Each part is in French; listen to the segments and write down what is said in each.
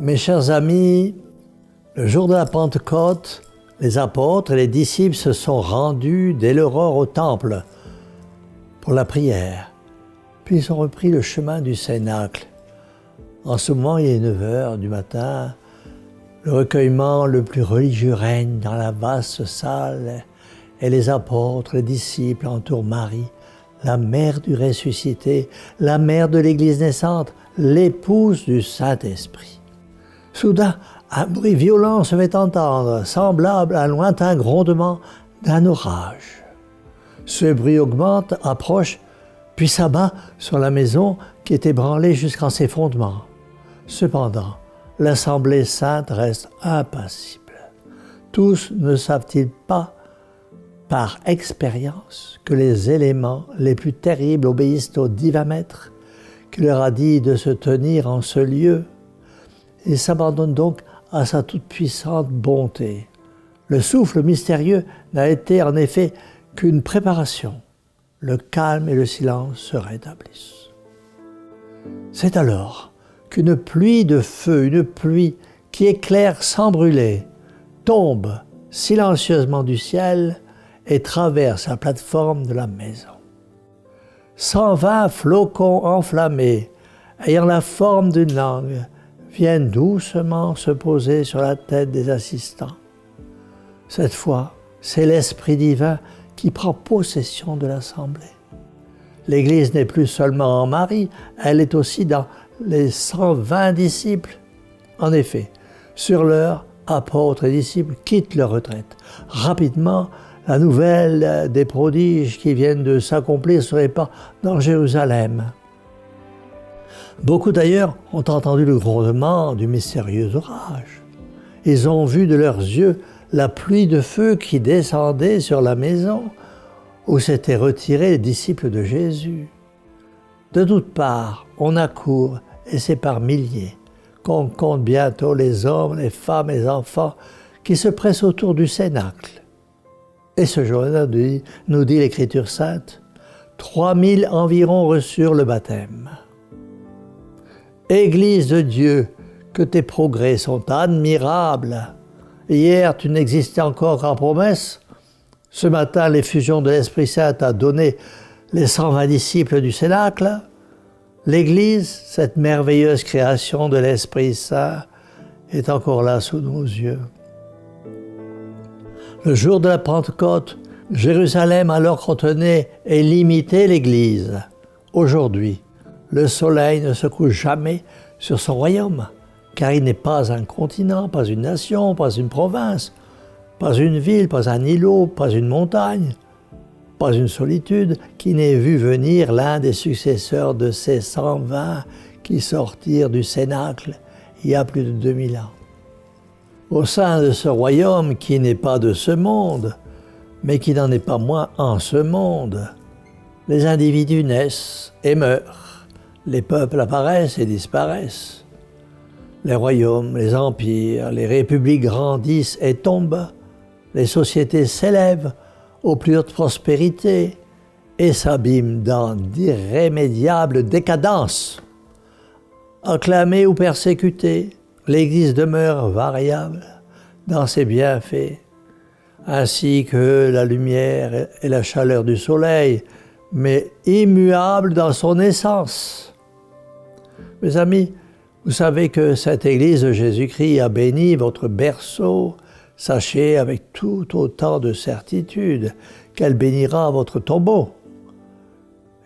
Mes chers amis, le jour de la Pentecôte, les apôtres et les disciples se sont rendus dès l'aurore au temple pour la prière. Puis ils ont repris le chemin du Cénacle. En ce moment, il est 9 heures du matin. Le recueillement le plus religieux règne dans la vaste salle et les apôtres, les disciples entourent Marie, la mère du ressuscité, la mère de l'Église naissante, l'épouse du Saint-Esprit. Soudain, un bruit violent se fait entendre, semblable à un lointain grondement d'un orage. Ce bruit augmente, approche, puis s'abat sur la maison qui est ébranlée jusqu'en ses fondements. Cependant, l'Assemblée sainte reste impassible. Tous ne savent-ils pas, par expérience, que les éléments les plus terribles obéissent au divin Maître qui leur a dit de se tenir en ce lieu? Ils s'abandonnent donc à sa toute-puissante bonté. Le souffle mystérieux n'a été en effet qu'une préparation. Le calme et le silence se rétablissent. C'est alors qu'une pluie de feu, une pluie qui éclaire sans brûler, tombe silencieusement du ciel et traverse la plateforme de la maison. 120 flocons enflammés, ayant la forme d'une langue, viennent doucement se poser sur la tête des assistants. Cette fois, c'est l'Esprit divin qui prend possession de l'Assemblée. L'Église n'est plus seulement en Marie, elle est aussi dans les 120 disciples. En effet, sur l'heure, apôtres et disciples quittent leur retraite. Rapidement, la nouvelle des prodiges qui viennent de s'accomplir se répand dans Jérusalem. Beaucoup d'ailleurs ont entendu le grondement du mystérieux orage. Ils ont vu de leurs yeux la pluie de feu qui descendait sur la maison où s'étaient retirés les disciples de Jésus. De toutes parts, on accourt, et c'est par milliers qu'on compte bientôt les hommes, les femmes et les enfants qui se pressent autour du Cénacle. Et ce jour-là, nous dit l'Écriture sainte, 3000 environ reçurent le baptême. Église de Dieu, que tes progrès sont admirables. Hier, tu n'existais encore qu'en promesse. Ce matin, l'effusion de l'Esprit Saint a donné les 120 disciples du Cénacle. L'Église, cette merveilleuse création de l'Esprit Saint, est encore là sous nos yeux. Le jour de la Pentecôte, Jérusalem alors contenait et limitait l'Église. Aujourd'hui, le soleil ne se couche jamais sur son royaume, car il n'est pas un continent, pas une nation, pas une province, pas une ville, pas un îlot, pas une montagne, pas une solitude qui n'ait vu venir l'un des successeurs de ces 120 qui sortirent du Cénacle il y a plus de 2000 ans. Au sein de ce royaume qui n'est pas de ce monde, mais qui n'en est pas moins en ce monde, les individus naissent et meurent. Les peuples apparaissent et disparaissent. Les royaumes, les empires, les républiques grandissent et tombent. Les sociétés s'élèvent aux plus hautes prospérités et s'abîment dans d'irrémédiables décadences. Acclamée ou persécutée, l'Église demeure variable dans ses bienfaits, ainsi que la lumière et la chaleur du soleil, mais immuable dans son essence. Mes amis, vous savez que cette Église de Jésus-Christ a béni votre berceau. Sachez avec tout autant de certitude qu'elle bénira votre tombeau.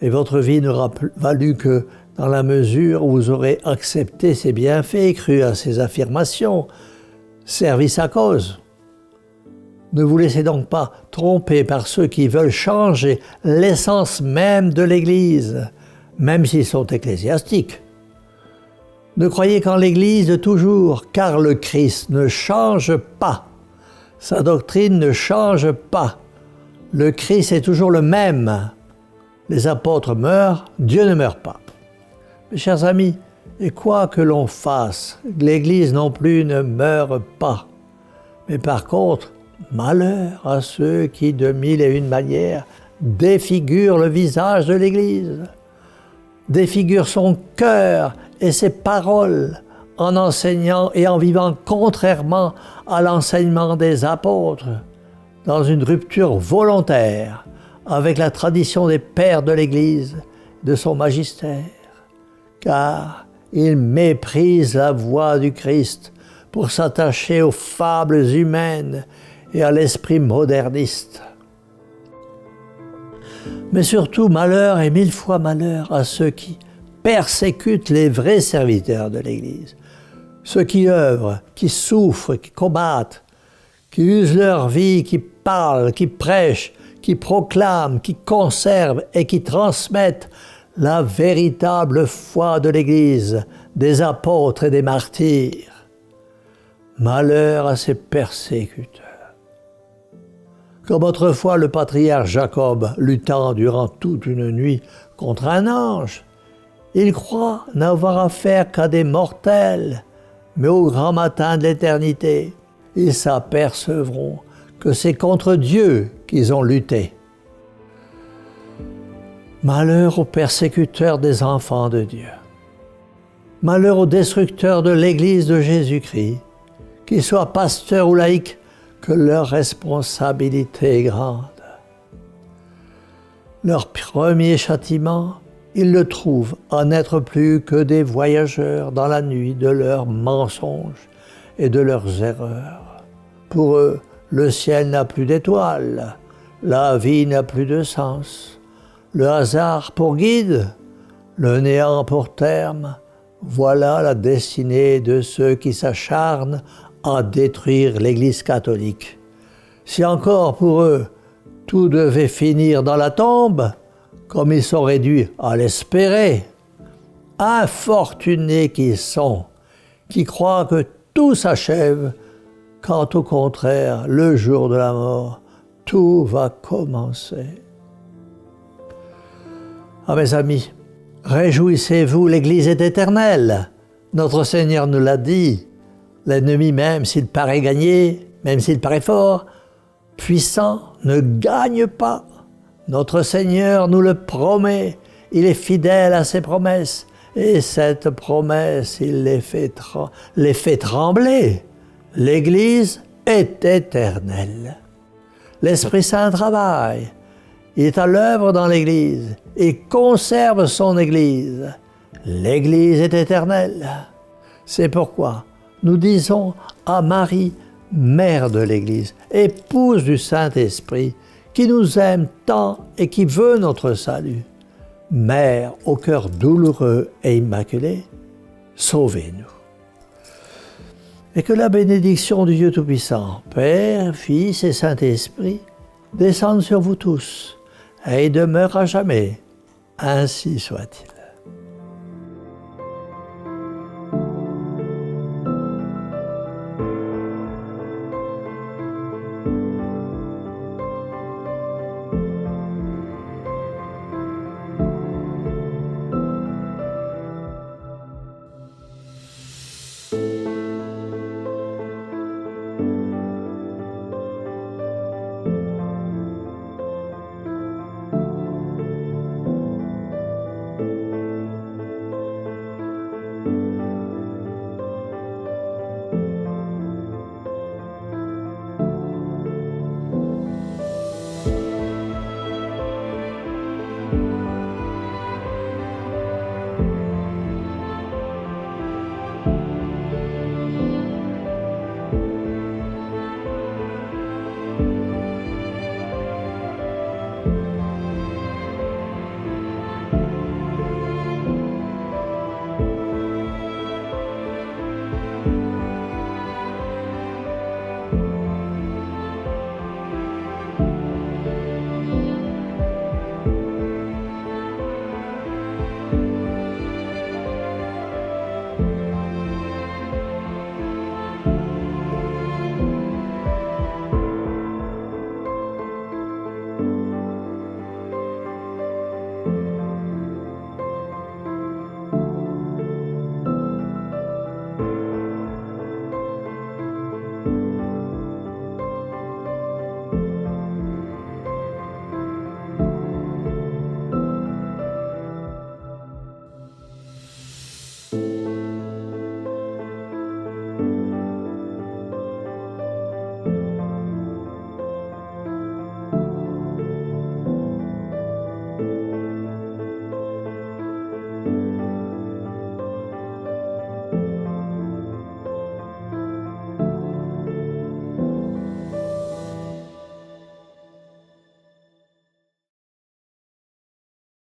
Et votre vie n'aura valu que dans la mesure où vous aurez accepté ses bienfaits, cru à ses affirmations, servi sa cause. Ne vous laissez donc pas tromper par ceux qui veulent changer l'essence même de l'Église, même s'ils sont ecclésiastiques. Ne croyez qu'en l'Église de toujours, car le Christ ne change pas. Sa doctrine ne change pas. Le Christ est toujours le même. Les apôtres meurent, Dieu ne meurt pas. Mes chers amis, et quoi que l'on fasse, l'Église non plus ne meurt pas. Mais par contre, malheur à ceux qui, de 1001 manières, défigurent le visage de l'Église, défigurent son cœur et ses paroles en enseignant et en vivant contrairement à l'enseignement des apôtres, dans une rupture volontaire avec la tradition des pères de l'Église, de son magistère, car il méprise la voix du Christ pour s'attacher aux fables humaines et à l'esprit moderniste. Mais surtout, malheur et mille fois malheur à ceux qui persécutent les vrais serviteurs de l'Église, ceux qui œuvrent, qui souffrent, qui combattent, qui usent leur vie, qui parlent, qui prêchent, qui proclament, qui conservent et qui transmettent la véritable foi de l'Église, des apôtres et des martyrs. Malheur à ces persécuteurs. Comme autrefois le patriarche Jacob luttant durant toute une nuit contre un ange, ils croient n'avoir affaire qu'à des mortels, mais au grand matin de l'éternité, ils s'apercevront que c'est contre Dieu qu'ils ont lutté. Malheur aux persécuteurs des enfants de Dieu. Malheur aux destructeurs de l'Église de Jésus-Christ, qu'ils soient pasteurs ou laïcs, que leur responsabilité est grande. Leur premier châtiment, ils le trouvent à n'être plus que des voyageurs dans la nuit de leurs mensonges et de leurs erreurs. Pour eux, le ciel n'a plus d'étoiles, la vie n'a plus de sens, le hasard pour guide, le néant pour terme. Voilà la destinée de ceux qui s'acharnent à détruire l'Église catholique. Si encore pour eux, tout devait finir dans la tombe, comme ils sont réduits à l'espérer, infortunés qu'ils sont, qui croient que tout s'achève, quand au contraire, le jour de la mort, tout va commencer. Ah mes amis, réjouissez-vous, l'Église est éternelle. Notre Seigneur nous l'a dit. L'ennemi, même s'il paraît gagner, même s'il paraît fort, puissant, ne gagne pas. Notre Seigneur nous le promet. Il est fidèle à ses promesses. Et cette promesse, il les fait trembler. L'Église est éternelle. L'Esprit Saint travaille. Il est à l'œuvre dans l'Église. Il conserve son Église. L'Église est éternelle. C'est pourquoi nous disons à Marie, Mère de l'Église, épouse du Saint-Esprit, qui nous aime tant et qui veut notre salut. Mère au cœur douloureux et immaculé, sauvez-nous. Et que la bénédiction du Dieu Tout-Puissant, Père, Fils et Saint-Esprit, descende sur vous tous et demeure à jamais. Ainsi soit-il.